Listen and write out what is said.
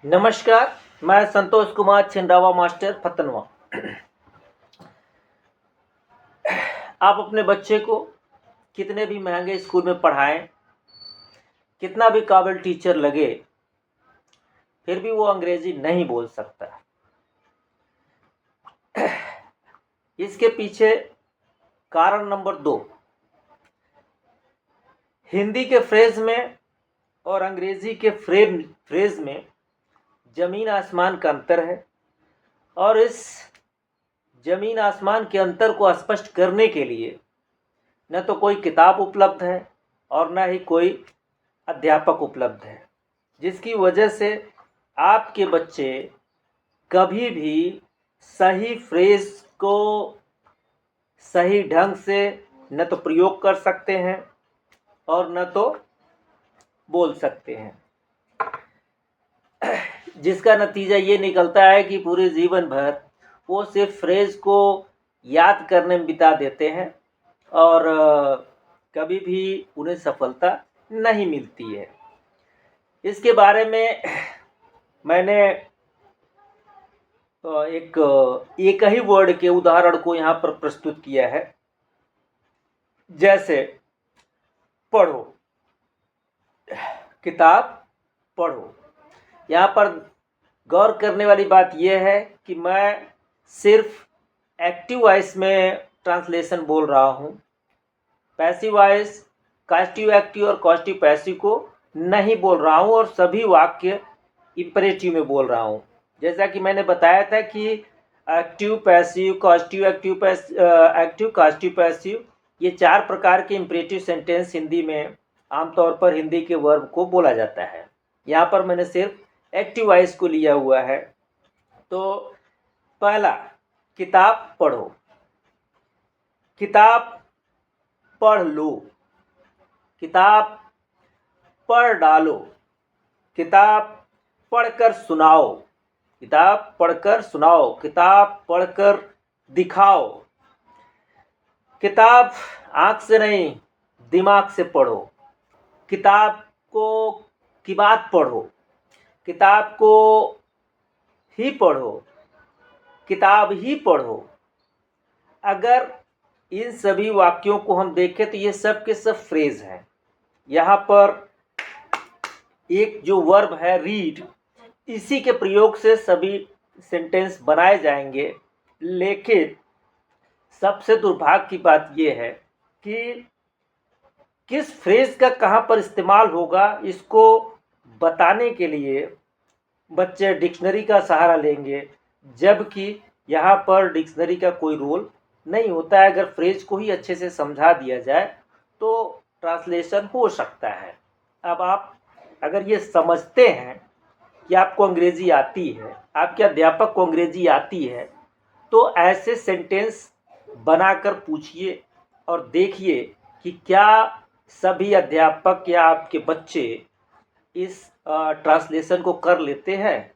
नमस्कार। मैं संतोष कुमार छिंदरावा मास्टर फतनवा। आप अपने बच्चे को कितने भी महंगे स्कूल में पढ़ाएं, कितना भी काबिल टीचर लगे, फिर भी वो अंग्रेजी नहीं बोल सकता। इसके पीछे कारण नंबर 2, हिंदी के फ्रेज में और अंग्रेजी के फ्रेज में जमीन आसमान का अंतर है। और इस जमीन आसमान के अंतर को स्पष्ट करने के लिए न तो कोई किताब उपलब्ध है और न ही कोई अध्यापक उपलब्ध है, जिसकी वजह से आपके बच्चे कभी भी सही फ्रेज को सही ढंग से न तो प्रयोग कर सकते हैं और न तो बोल सकते हैं, जिसका नतीजा ये निकलता है कि पूरे जीवन भर वो सिर्फ फ्रेज को याद करने में बिता देते हैं और कभी भी उन्हें सफलता नहीं मिलती है। इसके बारे में मैंने एक ही वर्ड के उदाहरण को यहाँ पर प्रस्तुत किया है। जैसे पढ़ो, किताब पढ़ो। यहाँ पर गौर करने वाली बात यह है कि मैं सिर्फ एक्टिव वॉइस में ट्रांसलेशन बोल रहा हूँ, पैसिव वॉइस, कास्टिव एक्टिव और कॉस्टिव पैसिव को नहीं बोल रहा हूँ, और सभी वाक्य इंपरेटिव में बोल रहा हूँ। जैसा कि मैंने बताया था कि active, passive, causative active, active, caustic passive, ये 4 प्रकार के इंपरेटिव सेंटेंस हिंदी में आमतौर पर हिंदी के वर्ब को बोला जाता है। यहाँ पर मैंने सिर्फ एक्टिव वॉइस को लिया हुआ है। तो पहला, किताब पढ़ो। किताब पढ़ लो, किताब पढ़ डालो, किताब पढ़कर सुनाओ, किताब पढ़कर सुनाओ, किताब पढ़कर दिखाओ। किताब आँख से नहीं दिमाग से पढ़ो। किताब को की बात पढ़ो, किताब को ही पढ़ो, किताब ही पढ़ो। अगर इन सभी वाक्यों को हम देखें तो ये सब के सब फ्रेज हैं। यहाँ पर एक जो वर्ब है रीड, इसी के प्रयोग से सभी सेंटेंस बनाए जाएंगे। लेकिन सबसे दुर्भाग्य की बात यह है कि किस फ्रेज का कहाँ पर इस्तेमाल होगा, इसको बताने के लिए बच्चे डिक्शनरी का सहारा लेंगे, जबकि यहाँ पर डिक्शनरी का कोई रोल नहीं होता है। अगर फ्रेज को ही अच्छे से समझा दिया जाए तो ट्रांसलेशन हो सकता है। अब आप अगर ये समझते हैं कि आपको अंग्रेजी आती है, आपके अध्यापक को अंग्रेजी आती है, तो ऐसे सेंटेंस बनाकर पूछिए और देखिए कि क्या सभी अध्यापक या आपके बच्चे इस ट्रांसलेशन को कर लेते हैं।